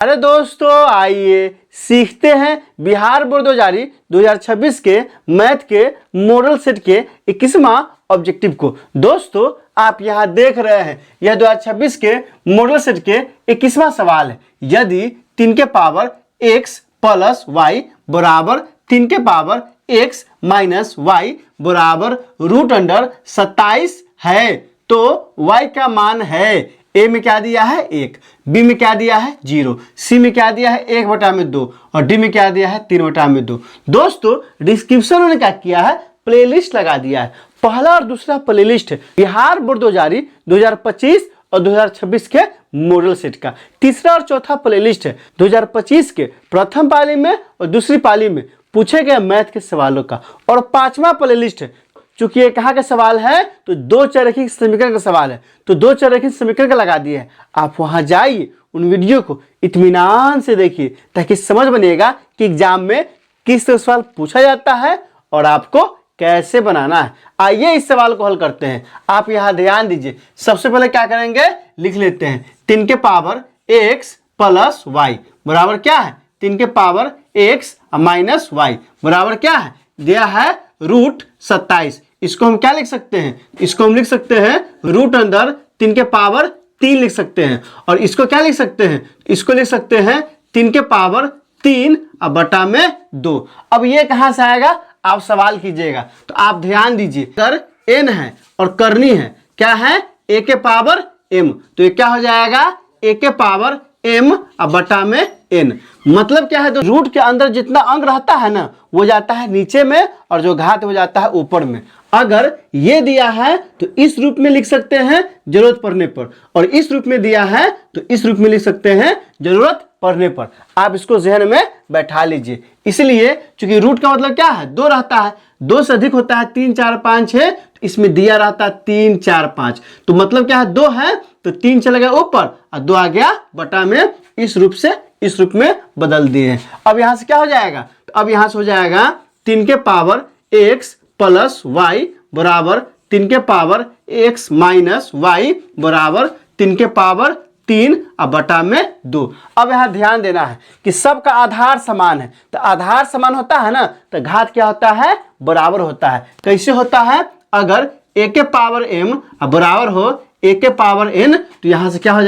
अरे दोस्तों आइए सीखते हैं बिहार बोर्ड 2026 के मैथ के मॉडल सेट के 21वां ऑब्जेक्टिव को। दोस्तों आप यहां देख रहे हैं यह 2026 के मॉडल सेट के 21वां सवाल है। यदि 3 के पावर x प्लस वाई बराबर 3 के पावर x माइनस वाई बराबर √27 है तो y का मान है ए में क्या दिया है 1, बी में क्या दिया है 0, सी में क्या दिया है 1/2 और डी में क्या दिया है 3/2। दोस्तों डिस्क्रिप्शन में क्या किया है प्लेलिस्ट लगा दिया है। पहला और दूसरा प्लेलिस्ट है बिहार बोर्ड 2025 और 2026 के मॉडल सेट का। तीसरा और चौथा प्लेलिस्ट है 2025 के प्रथम पाली में और दूसरी पाली में पूछे गए मैथ के सवालों का। और पांचवा प्लेलिस्ट है चूंकि ये कहाँ का सवाल है तो दो चररैखिक समीकरण का सवाल है तो दो चररैखिक समीकरण का लगा दिए है। आप वहां जाइए उन वीडियो को इत्मीनान से देखिए ताकि समझ बनेगा कि एग्जाम में किस तरह सवाल पूछा जाता है और आपको कैसे बनाना है। आइए इस सवाल को हल करते हैं। आप यहाँ ध्यान दीजिए। सबसे पहले क्या करेंगे लिख लेते हैं 3 के पावर x प्लस वाई बराबर क्या है 3 के पावर x माइनस वाई बराबर क्या है दिया है √27। इसको हम क्या लिख सकते हैं इसको हम लिख सकते हैं रूट अंदर 3 के पावर 3 लिख सकते हैं और इसको क्या लिख सकते हैं इसको लिख सकते हैं 3 के पावर 3 अब बटा में 2। अब ये कहां से आएगा आप सवाल कीजिएगा तो आप ध्यान दीजिए कर n है और करनी है क्या है a के पावर m तो ये क्या हो जाएगा a के पावर m अब बटा में n। मतलब क्या है तो रूट के अंदर जितना अंक रहता है ना वो जाता है नीचे में और जो घात हो जाता है ऊपर में। अगर ये दिया है तो इस रूप में लिख सकते हैं जरूरत पड़ने पर और इस रूप में दिया है तो इस रूप में लिख सकते हैं जरूरत पड़ने पर। आप इसको जहन में बैठा लीजिए। इसलिए चूंकि रूट का मतलब क्या है 2 रहता है 2 से अधिक होता है 3 4 5 6 तो इसमें दिया रहता है 3 4 5 तो मतलब क्या है 2 है तो 3 चला गया ऊपर और 2 आ गया बटा में इस रूप से इस रूप में बदल दिए। अब यहां से क्या हो जाएगा तो अब यहां से हो जाएगा 3 के पावर x प्लस वाई बराबर 3 के पावर x माइनस वाई बराबर 3 के पावर 3 अब बटा में 2। अब यहाँ ध्यान देना है कि सबका आधार समान है तो आधार समान होता है ना तो घात क्या होता है बराबर होता है। कैसे होता है अगर a के पावर m बराबर हो a के पावर n तो यहाँ से क्या हो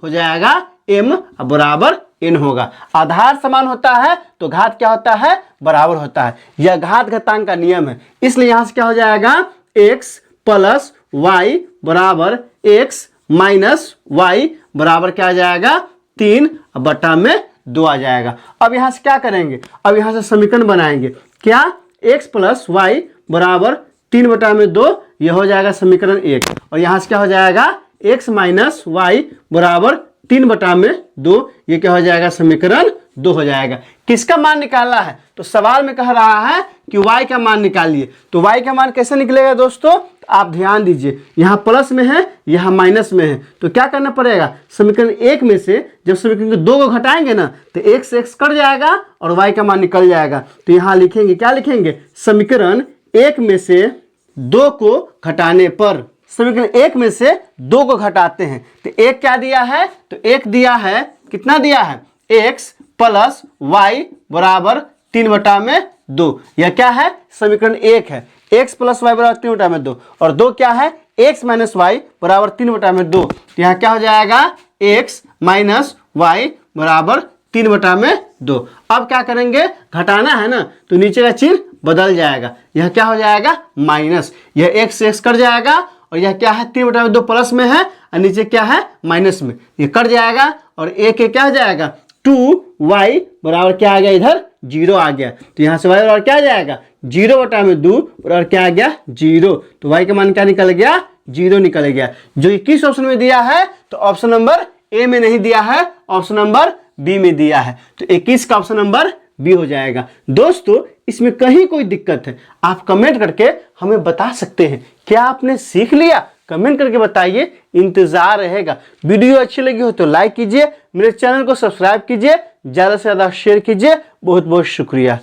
जाएगा m बराबर n होगा। आधार समान होता है तो घात क्या होता है बराबर होता है। यह घात घातांक का नियम है। इसलिए यहां से क्या हो जाएगा x प्लस वाई बराबर x माइनस वाई बराबर क्या आ जाएगा 3 बटा में 2 आ जाएगा। अब यहां से क्या करेंगे अब यहां से समीकरण बनाएंगे क्या x प्लस वाई बराबर 3 बटा में 2 यह हो जाएगा समीकरण 1 और यहां से क्या हो जाएगा x माइनस वाई बराबर 3 बटा में 2 ये क्या हो जाएगा समीकरण 2 हो जाएगा। किसका मान निकालना है तो सवाल में कह रहा है कि y का मान निकालिए। तो y का मान कैसे निकलेगा दोस्तों आप ध्यान दीजिए यहाँ प्लस में है यहाँ माइनस में है तो क्या करना पड़ेगा समीकरण 1 में से जब समीकरण 2 को घटाएंगे ना तो x कट जाएगा और y का मान निकल जाएगा। तो यहाँ लिखेंगे क्या लिखेंगे समीकरण 1 में से 2 को घटाने पर समीकरण 1 में से 2 को घटाते हैं तो 1 क्या दिया है तो 1 दिया है कितना दिया है x प्लस वाई बराबर 3 बटा में 2 यह क्या है समीकरण 1 है x प्लस वाई बराबर 3 बटा में 2 और 2 क्या है x माइनस वाई बराबर 3 बटा में 2 तो यहाँ क्या हो जाएगा x माइनस वाई बराबर 3 बटा में 2। अब क्या करेंगे घटाना है ना तो नीचे का चिन्ह बदल जाएगा यह क्या हो जाएगा माइनस यह x कट जाएगा और यह क्या है 3 बटा में 2 प्लस में है और नीचे क्या है माइनस में ये कट जाएगा और एक क्या हो जाएगा 2y बराबर क्या आ गया इधर 0 आ गया तो यहाँ से y बराबर क्या आ जाएगा 0 बटा में 2 बराबर क्या आ गया 0 तो y का मान क्या निकल गया 0 निकल गया जो किस ऑप्शन में दिया है तो ऑप्शन नंबर ए में नहीं दिया है ऑप्शन नंबर बी में दिया है तो 21 का ऑप्शन नंबर बी हो जाएगा। दोस्तों इसमें कहीं कोई दिक्कत है आप कमेंट करके हमें बता सकते हैं। क्या आपने सीख लिया कमेंट करके बताइए इंतजार रहेगा। वीडियो अच्छी लगी हो तो लाइक कीजिए मेरे चैनल को सब्सक्राइब कीजिए ज़्यादा से ज़्यादा शेयर कीजिए। बहुत बहुत शुक्रिया।